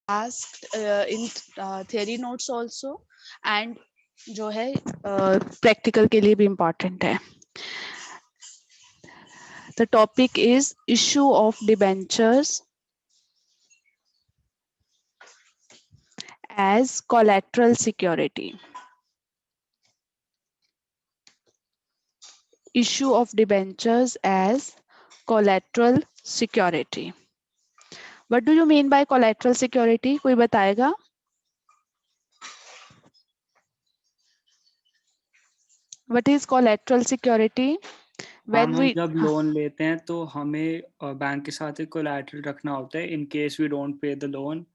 asked in theory notes also, and जो है practical के लिए भी important है. The topic is issue of debentures as collateral security. Issue of debentures as collateral security. What do you mean by collateral security? कोई बताएगा? What is collateral security? When हम we जब लोन लेते हैं तो हमें बैंक के साथ एक कोलैटरल रखना होता है in case we don't pay the loan,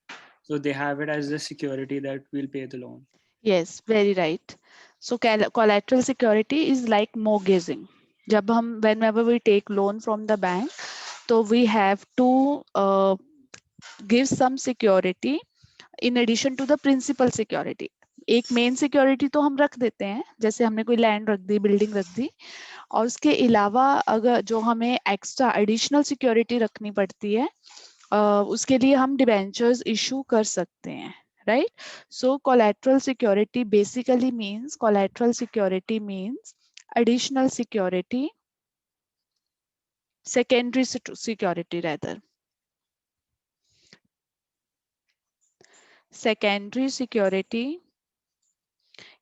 so they have it as the security that we'll pay the loan. Yes, very right. So collateral security is like mortgaging. जब हम whenever we take loan from the bank, so we have to give some security in addition to the principal security. एक main security तो हम रख देते हैं, जैसे हमने कोई लैंड रख दी, बिल्डिंग रख दी, और उसके अलावा अगर जो हमें एक्स्ट्रा एडिशनल सिक्योरिटी रखनी पड़ती है, उसके लिए हम डिबेंचर्स इशू कर सकते हैं, right? So collateral security basically means additional security, secondary security rather, secondary security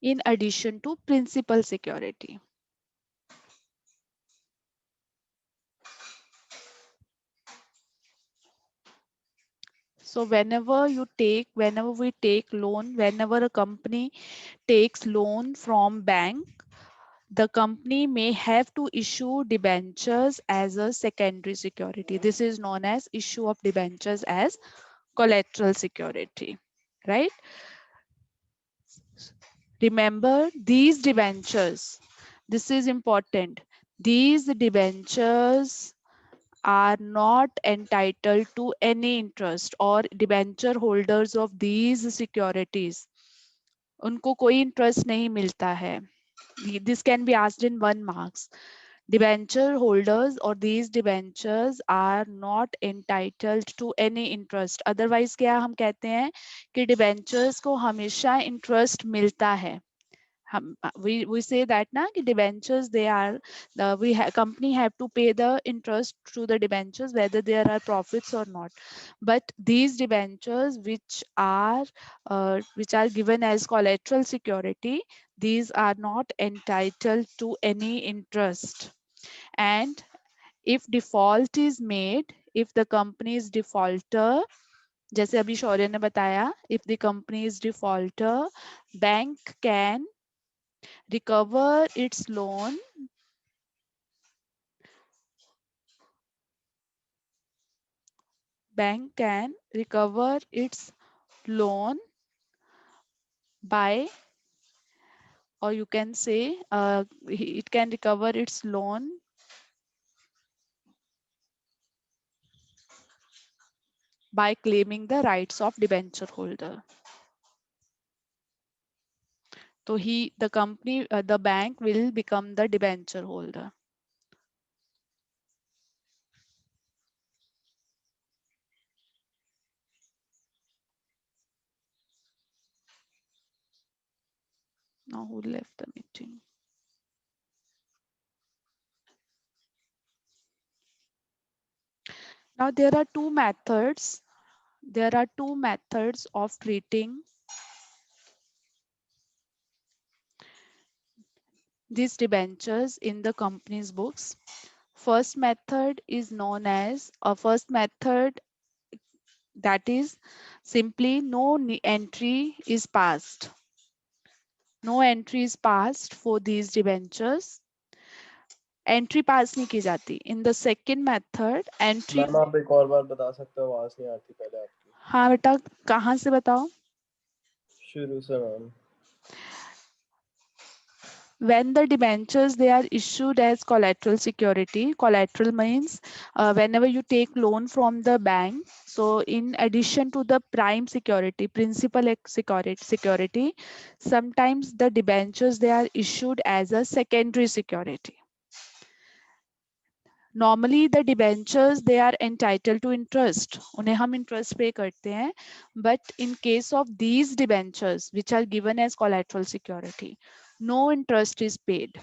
in addition to principal security. So whenever we take loan, whenever a company takes loan from bank, the company may have to issue debentures as a secondary security. This is known as issue of debentures as collateral security, right? Remember these debentures. This is important. These debentures are not entitled to any interest, or debenture holders of these securities, उनको कोई interest नहीं मिलता है. This can be asked in 1 marks. Debenture holders or these debentures are not entitled to any interest. Otherwise क्या हम कहते हैं कि debentures को हमेशा interest मिलता है. We say that na कि debentures, they are company have to pay the interest to the debentures whether there are profits or not. But these debentures which are given as collateral security, these are not entitled to any interest. And if default is made, if the company is defaulter, जैसे अभी शौर्य ने बताया, if the company is defaulter, bank can recover its loan by, or you can say it can recover its loan by claiming the rights of debenture holder. So the bank will become the debenture holder. Now who left the meeting? Now there are two methods. There are two methods of treating these debentures in the company's books. First method is known as first method, that is simply no entry is passed. No entry is passed for these debentures. Entry pass नहीं की जाती. In the second method, entry. Ma'am आप एक और बार बता सकते हो, आवाज नहीं आती पहले आपकी. हाँ बेटा, कहाँ से बताओ? शुरू से ma'am. When the debentures, they are issued as collateral security. Collateral means whenever you take loan from the bank, so in addition to the prime security, principal security, sometimes the debentures, they are issued as a secondary security. Normally the debentures they are entitled to interest, उन्हें हम interest pay करते हैं, but in case of these debentures which are given as collateral security, no interest is paid.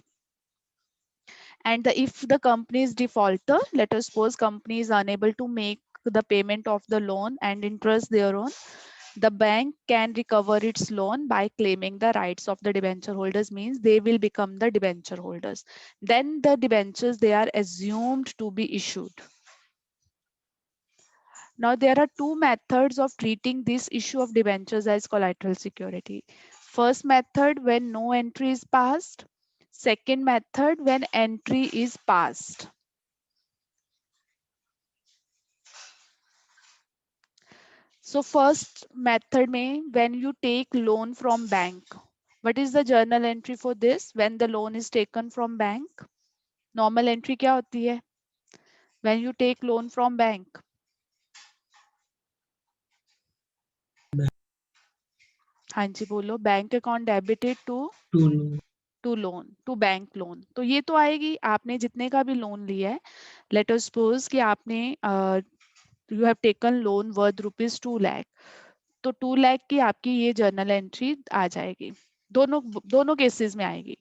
And if the company is defaulter, let us suppose company is unable to make the payment of the loan and interest thereon, the bank can recover its loan by claiming the rights of the debenture holders, means they will become the debenture holders. Then the debentures they are assumed to be issued. Now there are two methods of treating this issue of debentures as collateral security. First method, when no entry is passed. Second method, when entry is passed. So first method में, when you take loan from bank, what is the journal entry for this? When the loan is taken from bank, normal entry क्या होती है? When you take loan from bank, हाँ जी बोलो, bank account debited to loan, to bank loan, तो ये तो आएगी आपने जितने का भी लोन लिया है. लेट अस सपोज कि आपने you have taken loan worth ₹2 lakh, तो 2 लाख की आपकी ये जर्नल एंट्री आ जाएगी. दोनों केसेस में आएगी.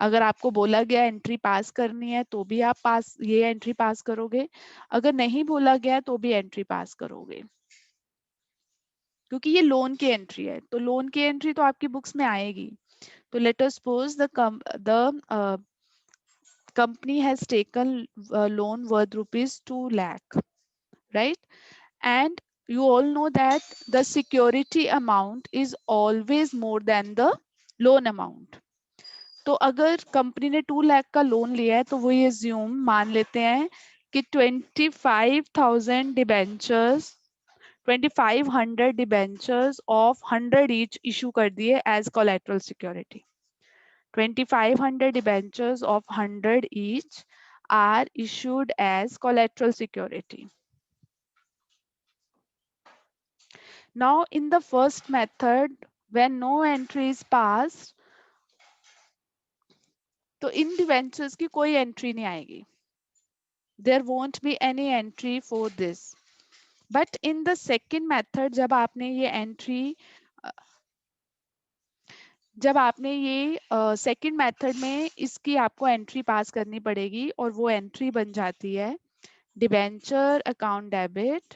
अगर आपको बोला गया एंट्री पास करनी है तो भी आप ये एंट्री पास करोगे, अगर नहीं बोला गया तो भी एंट्री पास करोगे, क्योंकि ये लोन की एंट्री है. तो लोन की एंट्री तो आपकी बुक्स में आएगी. तो let us suppose the company has taken a loan worth ₹2 lakh, right? And you all know that the security amount is always more than the loan amount. तो अगर कंपनी ने 2 लाख का लोन लिया है तो वो ये assume मान लेते हैं कि 25,000 debentures 2500 debentures of 100 each issue कर दिए as collateral security. 2500 debentures of 100 each are issued as collateral security. Now, in the first method, when no entry is passed, तो इन debentures की कोई entry नहीं आएगी. There won't be any entry for this. But in the second method, जब आपने ये entry जब आपने ये सेकंड मेथड में इसकी आपको एंट्री पास करनी पड़ेगी और वो एंट्री बन जाती है debenture account debit,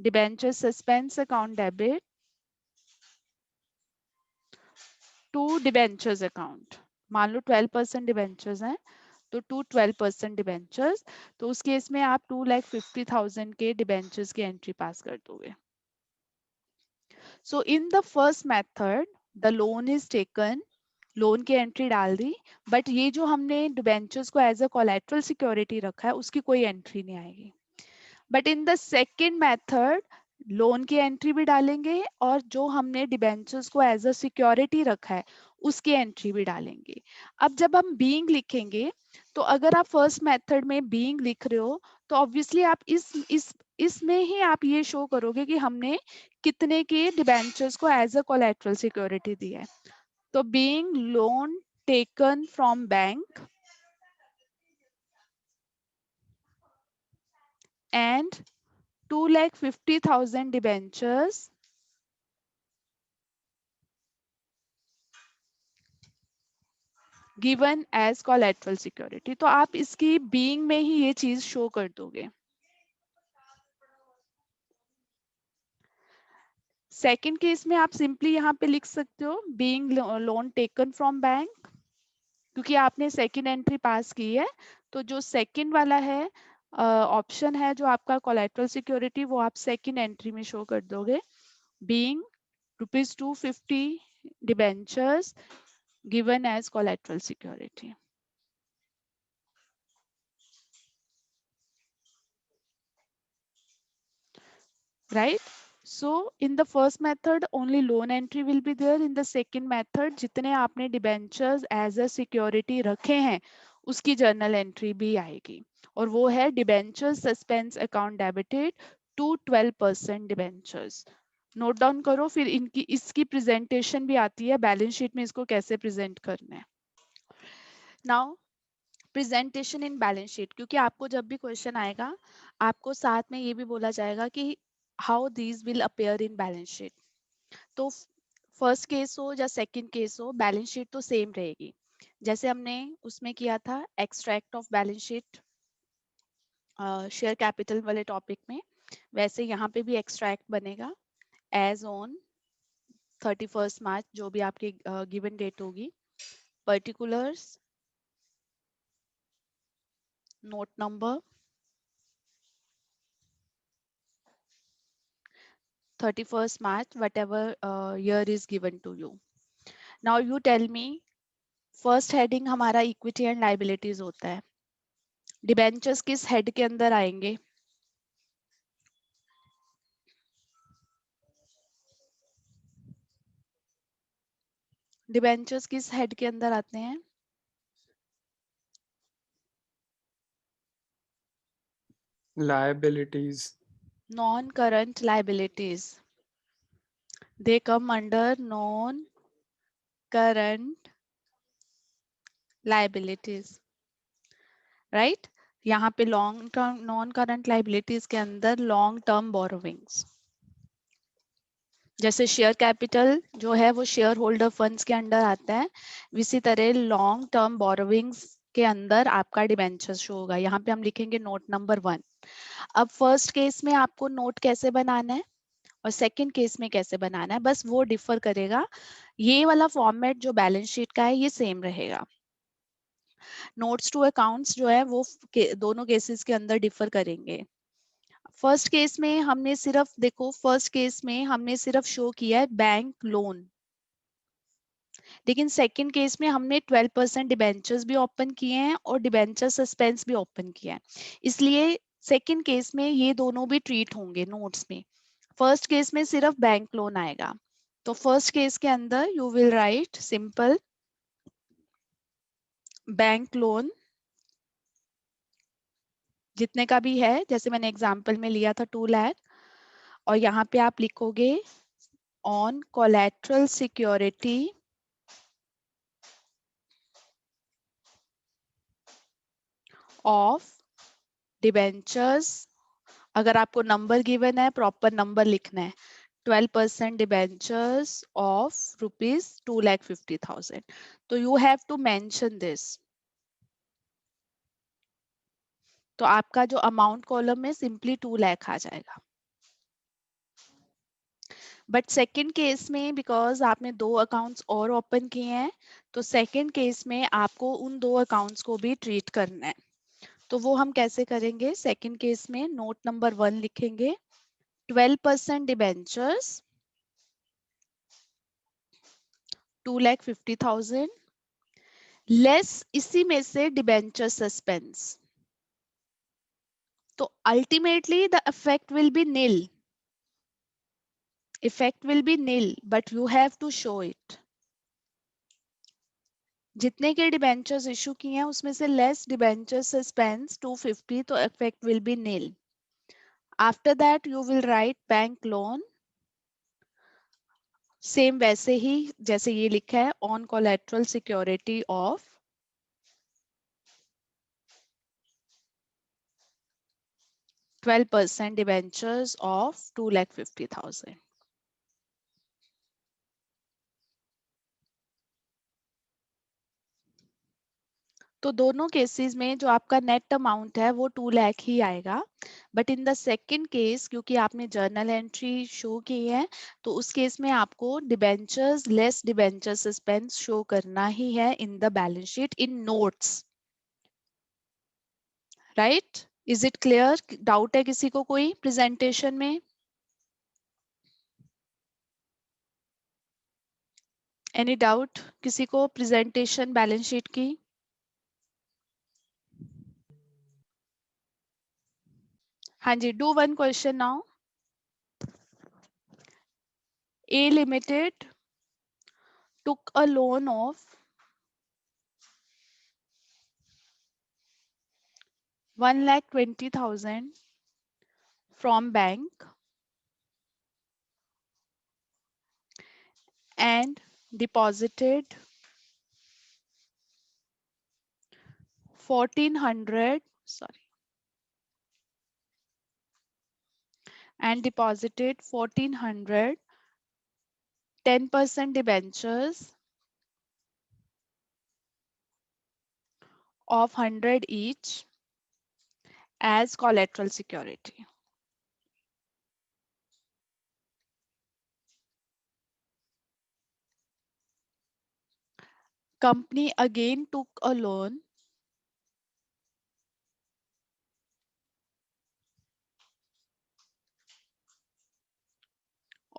debenture suspense account debit to debentures account. मान लो 12% डिबेंचर्स हैं तो टू 12% डिबेंचर्स, तो उस केस में आप 2,50,000 के डिबेंचर्स की एंट्री पास कर दोगे. So in the first method the loan is taken, loan की एंट्री डाल दी, बट ये जो हमने डिबेंचर्स को एज अ कोलेटरल सिक्योरिटी रखा है उसकी कोई एंट्री नहीं आएगी. But in the second method loan की एंट्री भी डालेंगे और जो हमने डिबेंचर्स को एज अ सिक्योरिटी रखा है उसकी एंट्री भी डालेंगे. अब जब हम बीइंग लिखेंगे तो अगर आप फर्स्ट मेथड में बीइंग लिख रहे हो तो ऑब्वियसली आप इसमें ही आप ये शो करोगे कि हमने कितने के डिबेंचर्स को एज अ कोलेटरल सिक्योरिटी दिया है. तो being loan taken from bank and 2,50,000 debentures given as collateral security. तो आप इसकी being में ही ये चीज शो कर दोगे. सेकेंड केस में आप सिंपली यहाँ पे लिख सकते हो being loan taken from bank, क्योंकि आपने सेकेंड एंट्री पास की है. तो जो सेकेंड वाला है ऑप्शन है जो आपका कोलेटरल सिक्योरिटी, वो आप सेकेंड एंट्री में शो कर दोगे. being ₹250 debentures given as collateral security. Right? So in the first method only loan entry will be there. In the second method जितने आपने debentures as a security रखे हैं उसकी journal entry भी आएगी और वो है debentures suspense account debited to 12% debentures. Note down करो, फिर इनकी इसकी प्रेजेंटेशन भी आती है बैलेंस शीट में, इसको कैसे प्रेजेंट करना है. Now presentation in balance sheet, क्योंकि आपको जब भी क्वेश्चन आएगा आपको साथ में ये भी बोला जाएगा कि how these will appear in balance sheet. तो फर्स्ट केस हो या सेकंड केस हो, बैलेंस शीट तो सेम रहेगी। जैसे हमने उसमें किया था extract of balance sheet share capital वाले टॉपिक में, वैसे यहाँ पे भी एक्सट्रैक्ट बनेगा एज ऑन 31 मार्च, जो भी आपकी गिवन डेट होगी। Particulars, note number 31st March, whatever year is given to you. Now you tell me, first heading हमारा इक्विटी एंड लाइबिलिटीज होता है। डिबेंचर्स किस हेड के अंदर आएंगे? डिबेंचर्स किस हेड के अंदर आते हैं? Liabilities. Non current liabilities, they come under non current liabilities, right. यहाँ पे long term non current liabilities के अंदर लॉन्ग टर्म बोरोविंग्स, जैसे शेयर कैपिटल जो है वो शेयर होल्डर फंड्स के अंडर आता है, इसी तरह लॉन्ग टर्म बोरोविंग्स के अंदर आपका डिबेंचर शो होगा। यहाँ पे हम लिखेंगे नोट नंबर 1। अब फर्स्ट केस में आपको नोट कैसे बनाना है और सेकंड केस में कैसे बनाना है, बस वो डिफर करेगा। ये वाला फॉर्मेट जो बैलेंस शीट का है ये सेम रहेगा। नोट्स टू अकाउंट्स जो है वो दोनों केसेस के अंदर डिफर करेंगे। फर्स्ट केस में हमने सिर्फ देखो, फर्स्ट केस में हमने सिर्फ शो किया है बैंक लोन, लेकिन सेकंड केस में हमने 12% डिबेंचर्स भी ओपन किए हैं और डिबेंचर सस्पेंस भी ओपन किया है, इसलिए सेकंड केस में ये दोनों भी ट्रीट होंगे नोट्स में। फर्स्ट केस में सिर्फ बैंक लोन आएगा, तो फर्स्ट केस के अंदर you will right simple bank loan जितने का भी है, जैसे मैंने एग्जांपल में लिया था 2 लाख, और यहाँ पे आप लिखोगे on collateral security of debentures. अगर आपको नंबर गिवन है प्रॉपर नंबर लिखना है। 12% डिबेंचर्स ऑफ ₹2,50,000, तो you have to mention this. तो आपका जो अमाउंट कॉलम में सिंपली 2 लाख आ जाएगा। बट सेकंड केस में बिकॉज आपने 2 अकाउंट्स और ओपन किए हैं, तो सेकंड केस में आपको उन 2 अकाउंट्स को भी ट्रीट करना है। तो वो हम कैसे करेंगे? सेकंड केस में नोट नंबर 1 लिखेंगे 12% डिबेंचर्स 2,50,000 लेस इसी में से डिबेंचर सस्पेंस। तो ultimately the effect will be nil, effect will be nil, but you have to show it. जितने के डिबेंचर्स इशू किए हैं उसमें से लेस डिबेंचर सस्पेंस 250, तो effect will be nil. After that you will write bank loan, same वैसे ही जैसे ये लिखा है on collateral security of 12% debentures of 2,50,000। तो दोनों केसेस में जो आपका नेट अमाउंट है वो 2 लाख ही आएगा। But in the second case क्योंकि आपने जर्नल एंट्री शो की है, तो उस केस में आपको debentures less debenture suspense show करना ही है in the balance sheet in notes, right? Is it clear? Doubt है किसी को कोई प्रेजेंटेशन में? एनी डाउट किसी को प्रेजेंटेशन बैलेंस शीट की? हाँ जी, do one question now. A Limited took a loan of 1,20,000 from bank and deposited 1400, sorry, and deposited 1400 10% debentures of 100 each as collateral security. Company again took a loan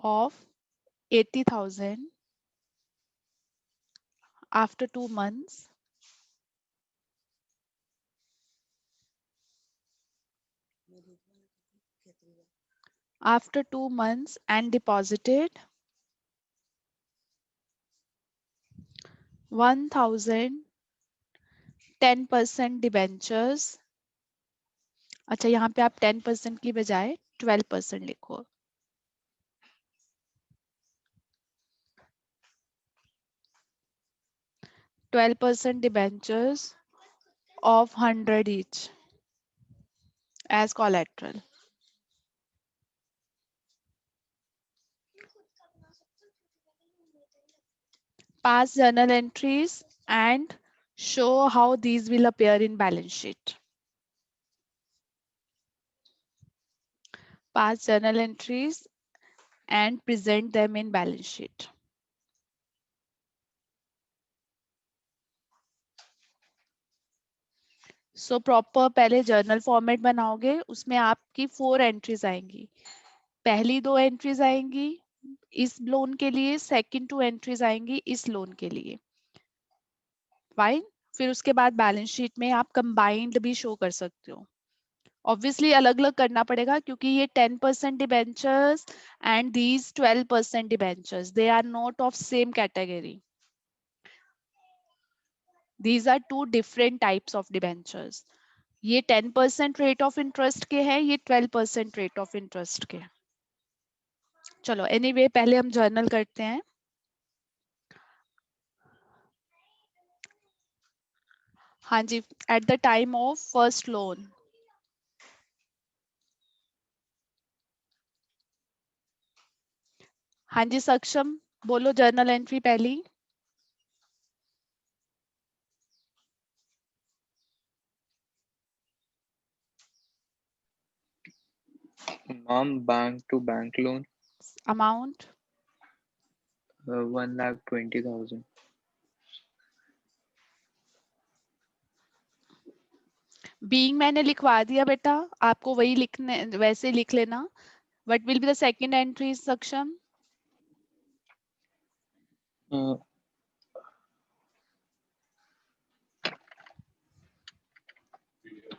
of 80,000 after 2 months. After 2 months and deposited 1,000 10% debentures. अच्छा, यहाँ पे आप 10% की बजाय 12% लिखो. 12% debentures of 100 each as collateral. Pass journal entries and show how these will appear in balance sheet. Pass journal entries and present them in balance sheet. So proper पहले journal format बनाओगे, उसमें आपकी 4 entries आएंगी. पहली 2 entries आएंगी इस loan के लिए, सेकंड 2 entries आएंगी इस लोन के लिए. फाइन. फिर उसके बाद बैलेंस शीट में आप कंबाइंड भी शो कर सकते हो. ऑब्वियसली अलग अलग करना पड़ेगा क्योंकि ये 10% debentures and these 12% debentures, they are not of same category. These are two different types of debentures. ये 10% रेट ऑफ इंटरेस्ट के हैं, ये 12% रेट ऑफ इंटरेस्ट के. चलो एनीवे पहले हम जर्नल करते हैं. हाँ जी, at the time of first loan. हाँ जी सक्षम, बोलो जर्नल एंट्री पहली. Mom, bank to bank loan, amount 1,20,000. Being मैंने लिखवा दिया बेटा, आपको वही लिखने वैसे लिख लेना. What will be the second entry सक्षम? Uh,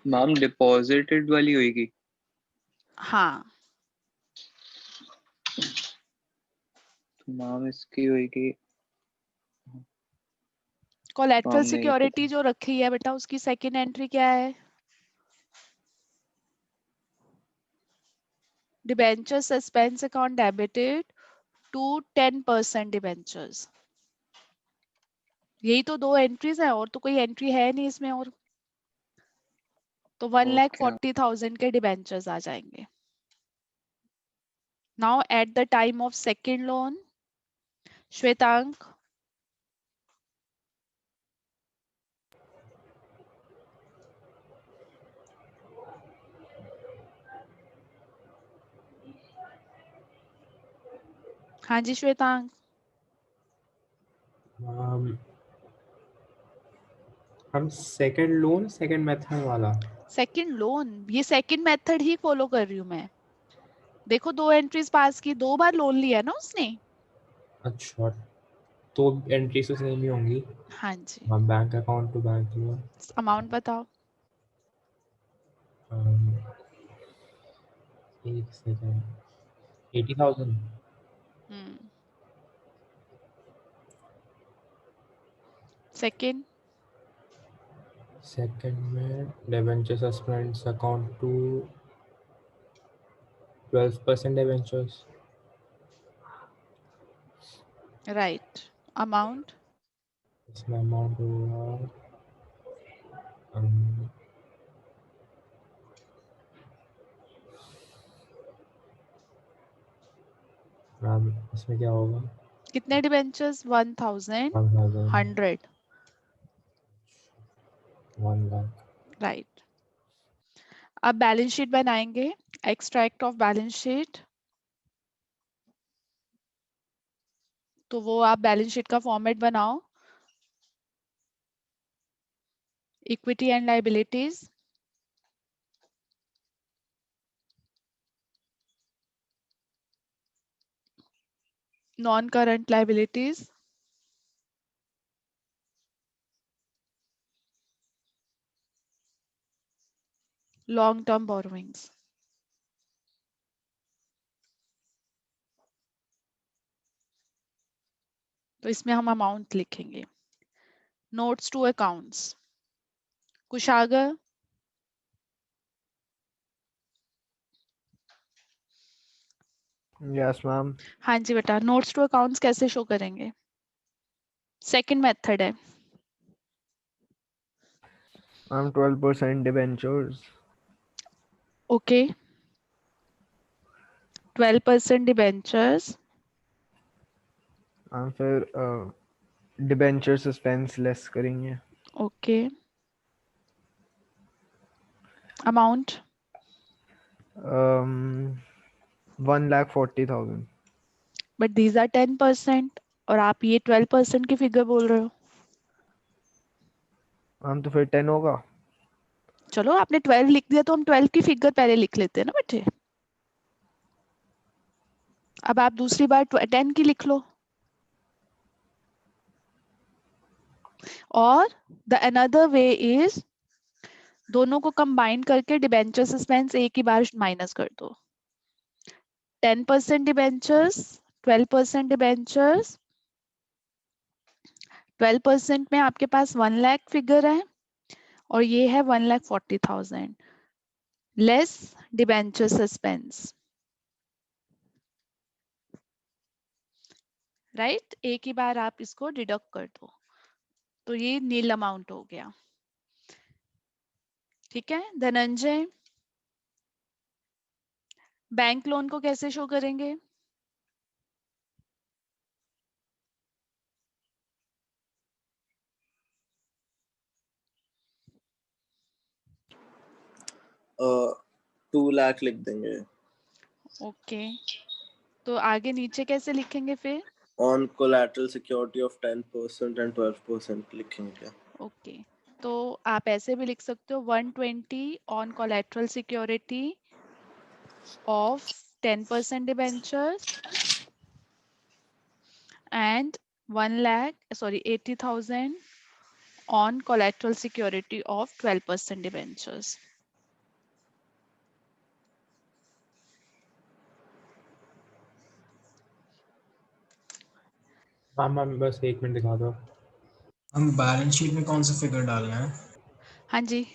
Mom, deposited वाली होगी. हाँ, तो mom इसकी होगी. कोलेटरल Mom नहीं सिक्योरिटी पता. जो रखी है बेटा, उसकी सेकंड एंट्री क्या है? Debenture suspense account debited to 10% debentures. यही तो 2 एंट्रीज है, और तो कोई एंट्री है नहीं इसमें. और तो 1,40,000 के डिबेंचर्स आ जाएंगे. Now at the time of second loan, Shwetank. हाँ जी श्वेतांक. हम सेकंड लोन सेकंड मेथड वाला. सेकंड लोन, ये सेकंड मेथड ही फॉलो कर रही हूँ मैं. देखो 2 एंट्रीज पास की, 2 बार लोन लिया ना उसने. अच्छा, तो एंट्री तो सेम ही होंगी. हाँ जी. हम bank account to bank loan. Amount बताओ. एक सेकंड. 80,000. सेकंड सेकंड में debenture suspense account to 12% debentures. Right. Amount इसमें अमाउंट होगा um, मैम इसमें क्या होगा? कितने डिबेंचर्स? 1000, 1000, 100, 1 lakh. राइट। अब बैलेंस शीट बनाएंगे, एक्सट्रैक्ट ऑफ बैलेंस शीट। तो वो आप बैलेंस शीट का फॉर्मेट बनाओ। Equity and liabilities, non current liabilities, long term borrowings. तो इसमें हम अमाउंट लिखेंगे। Notes to accounts, Kushagra. Yes ma'am. हाँ जी बेटा, नोट्स टू अकाउंट्स कैसे शो करेंगे? सेकंड मेथड है। Ma'am 12% debentures. Okay, 12% debentures. Ma'am फिर डिबेंचर सस्पेंस लेस करेंगे। Okay, amount 1,40,000। But these are 10% और आप ये 12% की फिगर बोल रहे हो। मैम तो फिर 10 होगा। चलो आपने 12 लिख दिया तो हम 12 की फिगर पहले लिख लेते हैं ना बेटे। अब आप दूसरी बार 10 की लिख लो। और द अनदर वे इज दोनों को कंबाइन करके डिबेंचर सस्पेंस एक ही बार माइनस कर दो। 10% डिबेंचर्स, 12% डिबेंचर्स। 12% में आपके पास 1 लाख फिगर है और ये है 1,40,000 लेस डिबेंचर सस्पेंस, राइट। एक ही बार आप इसको डिडक्ट कर दो तो ये नील अमाउंट हो गया। ठीक है धनंजय, बैंक लोन को कैसे शो करेंगे? uh, 2 लाख लिख देंगे। ओके, तो आगे नीचे कैसे लिखेंगे फिर? On collateral security of 10% and 12% लिखेंगे क्या? ओके, तो आप ऐसे भी लिख सकते हो 120 on collateral security of 10% debentures and 80,000 on collateral security of 12% debentures. Ma'am बस 1 मिनट दिखा दो। हम बैलेंस शीट में कौन सा फिगर डालना है? हाँ जी,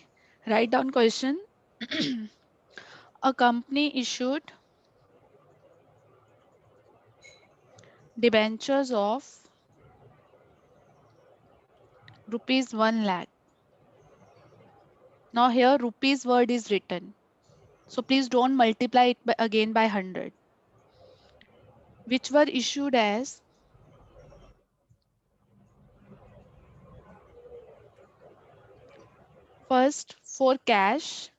write down question. A company issued debentures of rupees 1 lakh. Now here rupees word is written. So please don't multiply it again by 100. Which were issued as first for cash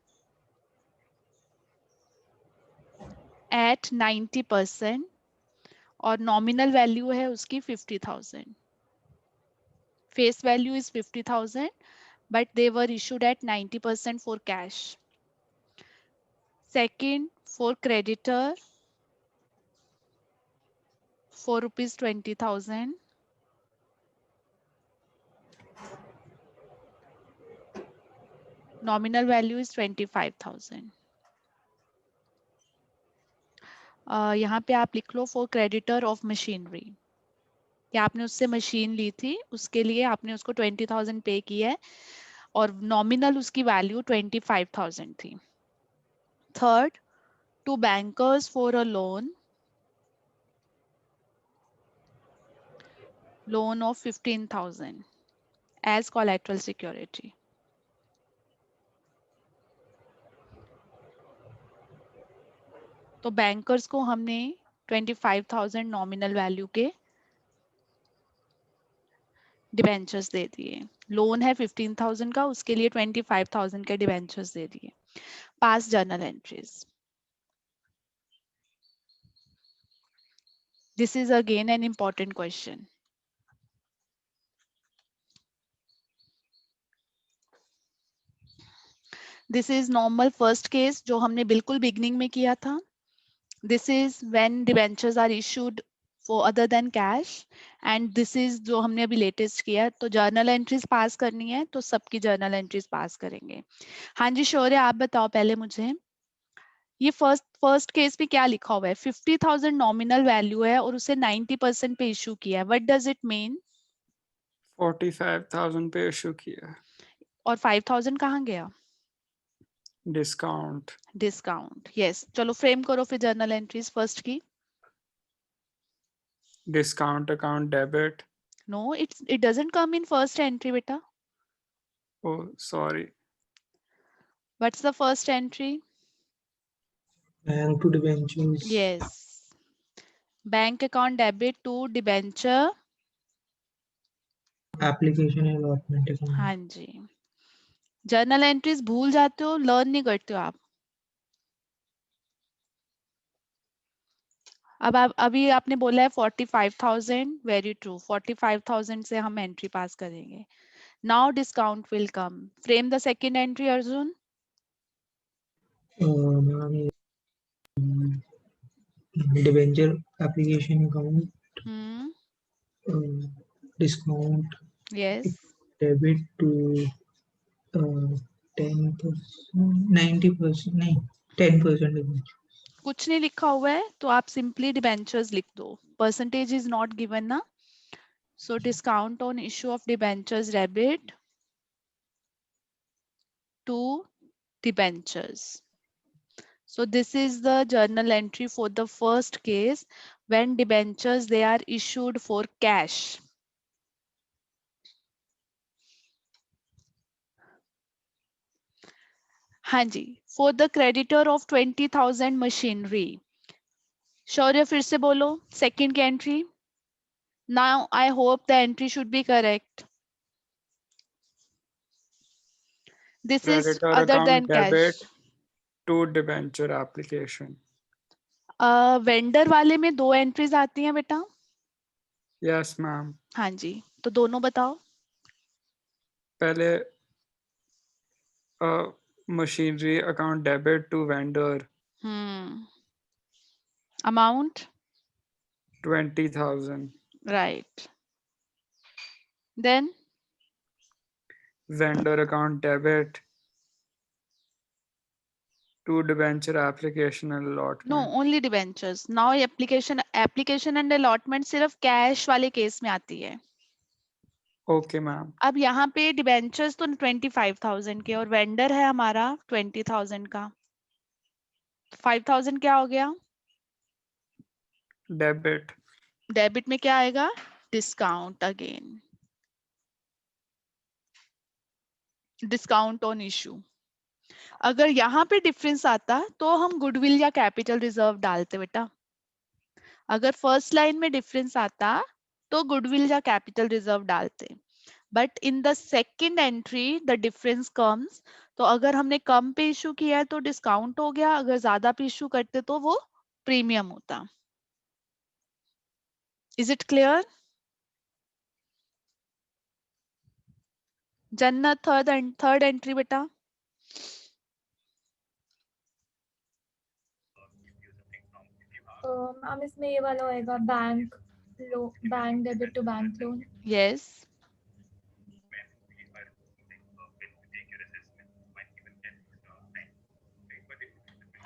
at 90% और nominal value है उसकी 50,000. Face value is 50,000 but they were issued at 90% for cash. Second, for creditor for rupees 20,000. Nominal value is 25,000. यहाँ पे आप लिख लो for creditor of machinery. कि आपने उससे मशीन ली थी, उसके लिए आपने उसको 20,000 पे किया है और नॉमिनल उसकी वैल्यू 25,000 थी. Third, to bankers for a loan of 15,000 as collateral security. तो बैंकर्स को हमने 25,000 नॉमिनल वैल्यू के डिबेंचर्स दे दिए। लोन है 15,000 का, उसके लिए 25,000 के डिबेंचर्स दे दिए। Pass journal entries. This is again an important question. This is normal first case जो हमने बिल्कुल बिगनिंग में किया था। This is when debentures are issued for other than cash, and this is जो हमने अभी लेटेस्ट किया। तो जर्नल एंट्रीज पास करनी है तो सबकी जर्नल एंट्रीज पास करेंगे। हाँ जी शौर्य, आप बताओ पहले मुझे, ये फर्स्ट केस में क्या लिखा हुआ है? 50,000 नॉमिनल वैल्यू है और उसे 90% पे इशू किया है। What does it mean? 45,000 पे इशू किया। और 5,000 कहाँ गया? डिस्काउंट। Discount, yes. चलो फ्रेम करो फिर जर्नल एंट्रीज फर्स्ट की। Discount account debit. No, it doesn't come in first entry बेटा। Oh sorry. What's the first entry? Bank to debentures. Yes, bank account debit to debenture. Application allotment account. हाँ जी। Journal entries भूल जाते हो, learn नहीं करते हो आप। अब आप अभी आपने बोला है 45,000, वेरी ट्रू, 45,000 से हम एंट्री पास करेंगे। Now discount will come. Frame the second entry Arjun. Ma'am, debenture application account. Discount yes, debit to 10%, 90%, नहीं 10% debenture. कुछ नहीं लिखा हुआ है तो आप सिंपली डिबेंचर्स लिख दो। परसेंटेज इज नॉट गिवन ना, so discount on issue of debentures debit to debentures. So this is the journal entry for the first case when debentures they are issued for cash. हाँ जी, for the creditor of 20,000 machinery. शौर्य फिर से बोलो second की entry. Now I hope the entry should be correct. This is Creditor other than account cash. debit to debenture application. Vendor वाले में 2 entries आती हैं बेटा। Yes ma'am. हाँ जी, तो दोनों बताओ। पहले machinery account debit to vendor amount 20,000। Right, then vendor account debit to debenture application and allotment. No only debentures. Now application and allotment सिर्फ कैश वाले केस में आती है। Okay ma'am. अब यहाँ पे डिबेंचर्स तो 25,000 के और वेंडर है हमारा 20,000 का। 5,000 क्या हो गया? डेबिट। डेबिट में क्या आएगा? Discount again, discount on issue. अगर यहाँ पे डिफरेंस आता तो हम गुडविल या कैपिटल रिजर्व डालते बेटा। अगर फर्स्ट लाइन में डिफरेंस आता तो गुडविल या कैपिटल रिजर्व डालते, but in the second entry the difference comes. तो अगर हमने कम पे इशू किया है तो डिस्काउंट हो गया, अगर ज्यादा पे इशू करते तो वो प्रीमियम होता। Is it clear? Jannat third entry बेटा। मैम इसमें ये वाला होएगा bank debit to bank loan. Yes,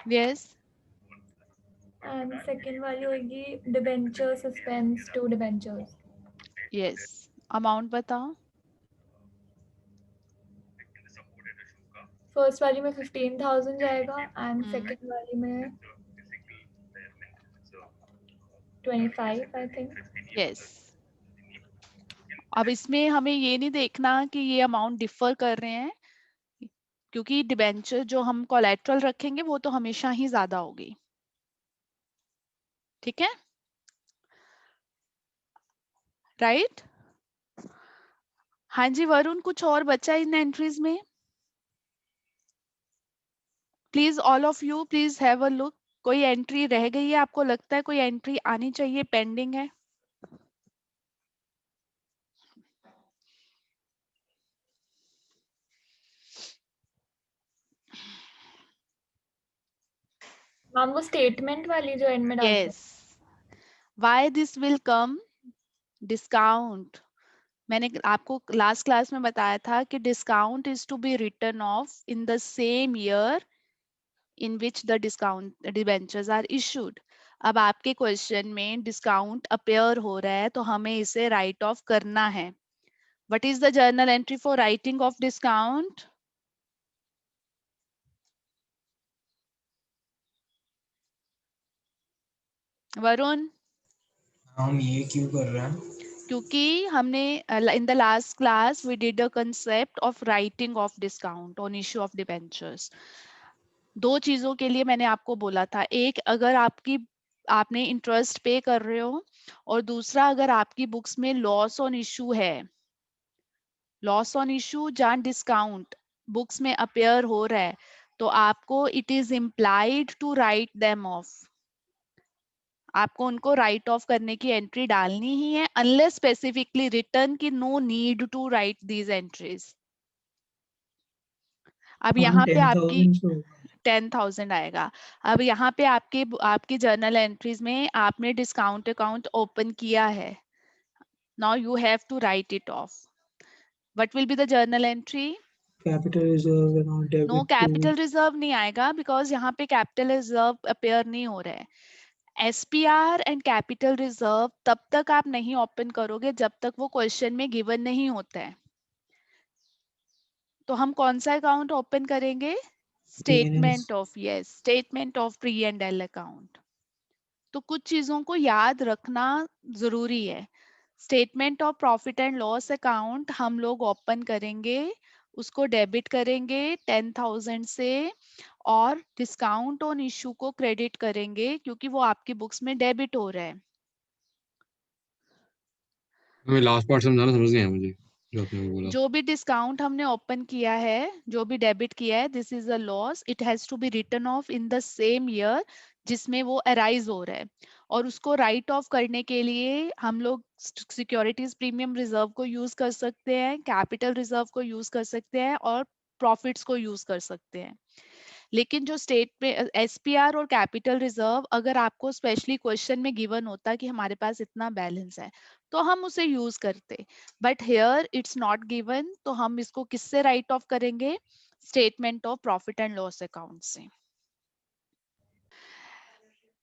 yes, and second वाली होगी debenture suspense to debentures. Yes. Amount बताओ। फर्स्ट वाली में 15,000 जाएगा एंड सेकंड वाली में 25 आई थिंक। यस। अब इसमें हमें ये नहीं देखना कि ये अमाउंट डिफर कर रहे हैं, क्योंकि डिबेंचर जो हम कोलैटरल रखेंगे वो तो हमेशा ही ज्यादा होगी। ठीक है, राइट? हाँ जी वरुण, कुछ और बचा इन एंट्रीज में? Please all of you please have a look. कोई एंट्री रह गई है, आपको लगता है कोई एंट्री आनी चाहिए, पेंडिंग है? मैम वो स्टेटमेंट वाली जो एंड में डालते हैं। Yes, why this will come discount. मैंने आपको लास्ट क्लास में बताया था कि discount is to be written off in the same year in which the discount debentures are issued। अब आपके क्वेश्चन में डिस्काउंट अपेयर हो रहा है तो हमें इसे राइट ऑफ करना है। What is the journal entry for writing of discount? Varun, हम ये क्यों कर रहे हैं? क्योंकि हमने in the last class we did a concept of writing of discount on issue of debentures। दो चीजों के लिए मैंने आपको बोला था, एक अगर आपने इंटरेस्ट पे कर रहे हो, और दूसरा अगर आपकी बुक्स में लॉस ऑन इशू है, लॉस ऑन इशू जहां डिस्काउंट बुक्स में अपेयर हो रहा है, तो आपको it is implied to write them off. आपको उनको राइट ऑफ करने की एंट्री डालनी ही है, अनलेस स्पेसिफिकली रिटर्न की no need to write these entries. अब हाँ यहाँ पे आपकी 10,000 से होगा। 10,000 आएगा। अब यहाँ पे आपकी जर्नल एंट्रीज में आपने डिस्काउंट अकाउंट ओपन किया है, now you have to write it off. What will be the journal entry? Capital reserve account no debit to capital reserve नहीं आएगा, बिकॉज यहाँ पे कैपिटल रिजर्व अपेयर नहीं हो रहा है। एसपीआर एंड कैपिटल रिजर्व तब तक आप नहीं ओपन करोगे जब तक वो क्वेश्चन में गिवन नहीं होता है। तो हम कौन सा अकाउंट ओपन करेंगे? Statement of, yes, statement of P and L account. तो कुछ चीजों को याद रखना जरूरी है। Statement of profit and loss account हम लोग ओपन करेंगे, उसको डेबिट करेंगे 10,000 से, और डिस्काउंट ऑन इशू को क्रेडिट करेंगे क्योंकि वो आपकी बुक्स में डेबिट हो रहा है। हमें लास्ट पार्ट समझाना, समझ नहीं आया मुझे जो आपने बोला। जो भी डिस्काउंट हमने ओपन किया है, जो भी डेबिट किया है, this is a loss, it has to be written off in the same year जिसमें वो अराइज हो रहा है। और उसको राइट ऑफ करने के लिए हम लोग सिक्योरिटीज प्रीमियम रिजर्व को यूज कर सकते हैं, कैपिटल रिजर्व को यूज कर सकते हैं, और प्रॉफिट्स को यूज कर सकते हैं। लेकिन जो स्टेट पे एसपीआर और कैपिटल रिजर्व अगर आपको स्पेशली क्वेश्चन में गिवन होता कि हमारे पास इतना बैलेंस है तो हम उसे यूज करते, but here it's not given, तो हम इसको किससे राइट ऑफ करेंगे? Statement of profit and loss account से।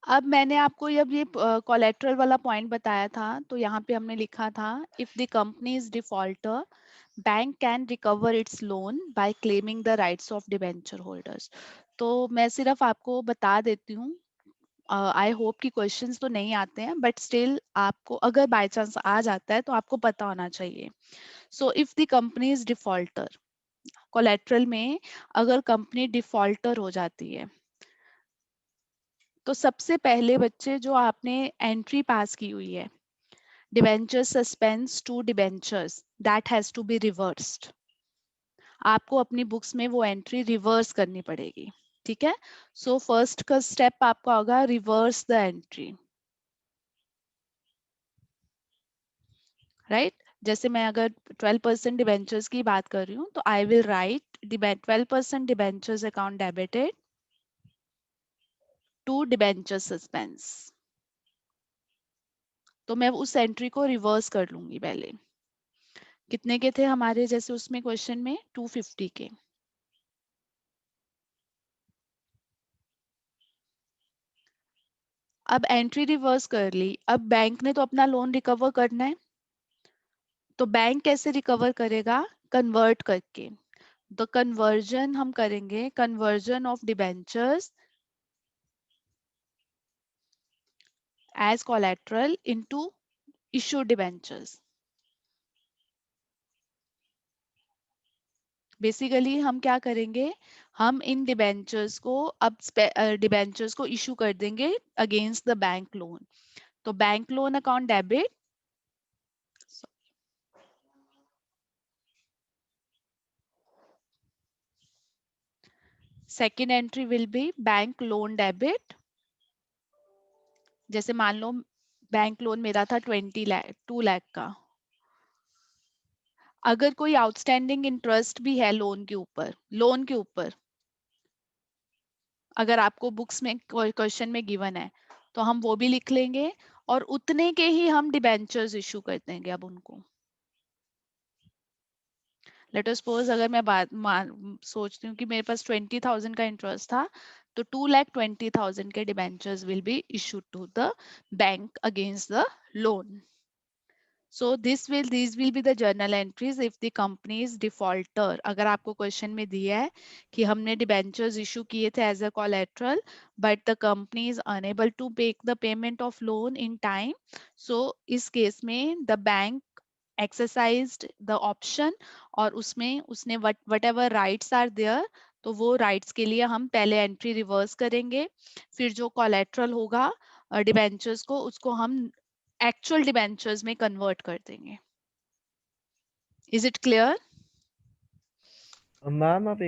अब मैंने आपको जब ये कोलेट्रल वाला पॉइंट बताया था तो यहाँ पे हमने लिखा था if the company is defaulter bank can recover it's loan by claiming the rights of debenture holders. तो मैं सिर्फ आपको बता देती हूँ, आई होप कि क्वेश्चंस तो नहीं आते हैं, बट स्टिल आपको अगर बाय चांस आ जाता है तो आपको पता होना चाहिए। So if the company is defaulter, collateral में अगर कंपनी डिफॉल्टर हो जाती है तो सबसे पहले बच्चे जो आपने एंट्री पास की हुई है, debenture suspense to debentures, that has to be reversed. आपको अपनी बुक्स में वो एंट्री रिवर्स करनी पड़ेगी, ठीक है? सो फर्स्ट का स्टेप आपका होगा रिवर्स द एंट्री, राइट? जैसे मैं अगर 12% डिबेंचर्स की बात कर रही हूँ तो I will write 12% debentures account debited to debenture suspense. तो मैं उस एंट्री को रिवर्स कर लूंगी पहले। कितने के थे हमारे जैसे उसमें क्वेश्चन में? 250 के। अब एंट्री रिवर्स कर ली, अब बैंक ने तो अपना लोन रिकवर करना है, तो बैंक कैसे रिकवर करेगा? कन्वर्ट करके। द कन्वर्जन हम करेंगे, conversion of debentures as collateral into issue debentures. Basically हम क्या करेंगे, हम इन डिबेंचर्स को अब डिबेंचर्स को इशू कर देंगे अगेंस्ट द बैंक लोन. तो bank loan account debit, second entry will be bank loan debit. जैसे मान लो बैंक लोन मेरा था 2 लाख का. अगर कोई आउटस्टैंडिंग इंटरेस्ट भी है लोन के ऊपर अगर आपको बुक्स में क्वेश्चन में गिवन है तो हम वो भी लिख लेंगे और उतने के ही हम डिबेंचर्स इशू कर देंगे. अब उनको लेट अस सपोज अगर मैं सोचती हूँ कि मेरे पास 20,000 का इंटरेस्ट था तो 2,20,000 के debentures will be issued to the bank against the loan. So these will be the journal entries if the company is defaulter. अगर आपको क्वेश्चन में दिया है कि हमने डिबेंचर्स इशू किए थे as a collateral but the company is unable to make the payment of loan in time, so इस केस में the bank exercised the option और उसमें उसने whatever rights are there, तो वो राइट्स के लिए हम पहले एंट्री रिवर्स करेंगे. फिर जो कोलेटरल होगा डिबेंचर्स को उसको हम एक्चुअल डिबेंचर्स में कन्वर्ट कर देंगे. Is it clear? मैम आप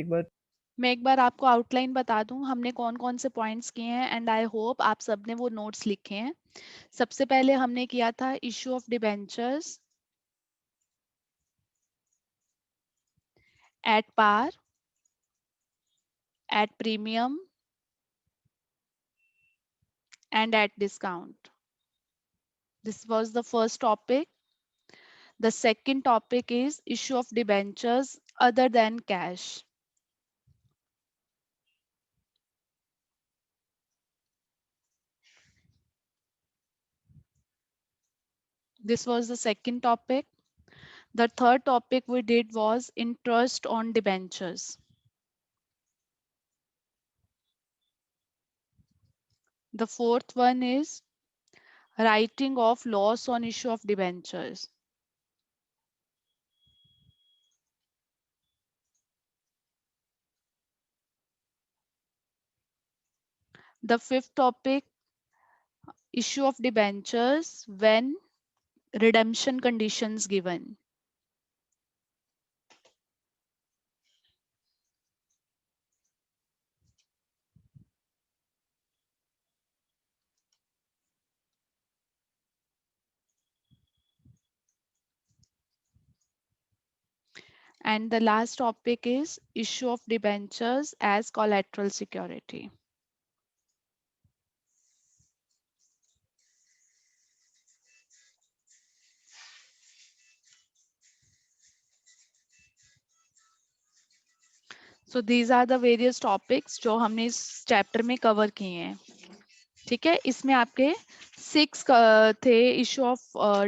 मैं एक बार आपको आउटलाइन बता दूं हमने कौन कौन से पॉइंट्स किए हैं एंड आई होप आप सबने वो नोट्स लिखे हैं. सबसे पहले हमने किया था issue of debentures at par, at premium and at discount. This was the first topic. The second topic is issue of debentures other than cash. This was the second topic. The third topic we did was interest on debentures. The fourth one is writing of loss on issue of debentures. The fifth topic, issue of debentures when redemption conditions given. And the last topic is issue of debentures as collateral security. So these are the various topics जो हमने इस chapter में cover किए हैं. ठीक है, इसमें आपके 6 थे issue of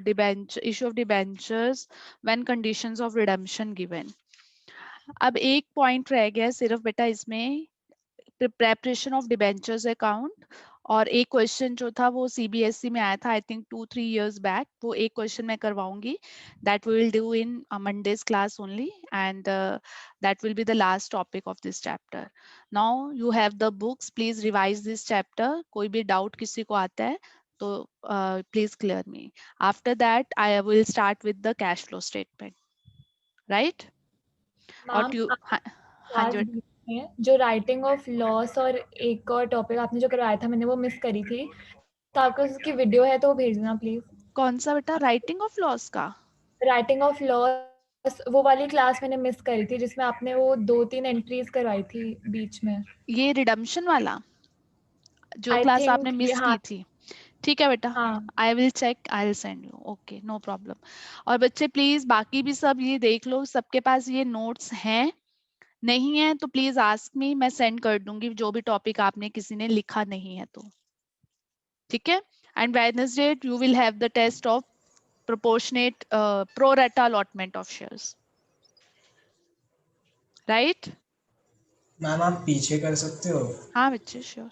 debentures when conditions of redemption given. अब एक पॉइंट रह गया सिर्फ बेटा इसमें, प्रेपरेशन ऑफ डिबेंचर्स अकाउंट. और एक क्वेश्चन जो था वो सीबीएसई में आया था आई थिंक 2-3 years बैक. वो एक क्वेश्चन मैं करवाऊंगी that we will do in Monday's class only and that will be the last topic of this chapter. Now you have the books, please revise this chapter. कोई भी doubt किसी को आता है तो please clear me. After that I will start with the cash flow statement, right? और हाँ जी, जो राइटिंग ऑफ लॉस और एक और टॉपिक आपने जो करवाया था मैंने वो मिस करी थी, तो आपको उसकी वीडियो है तो वो भेज देना प्लीज. कौन सा बेटा? राइटिंग ऑफ लॉस का? राइटिंग ऑफ लॉस वो वाली क्लास मैंने मिस करी थी जिसमें आपने वो 2-3 एंट्रीज करवाई थी बीच में. ये रिडम्पशन वाला जो I क्लास think आपने मिस हाँ. की थी? ठीक है बेटा, हाँ. I will check, I will send you. Okay, no problem. और बच्चे प्लीज बाकी भी सब ये देख लो, सबके पास ये नोट्स हैं? नहीं है तो प्लीज आस्क मी, मैं सेंड कर दूंगी जो भी टॉपिक आपने किसी ने लिखा नहीं है तो. ठीक है. And Wednesday you will have the test of proportionate pro rata allotment of shares, right? Ma'am आप पीछे कर सकते हो? हाँ बच्चे, श्योर.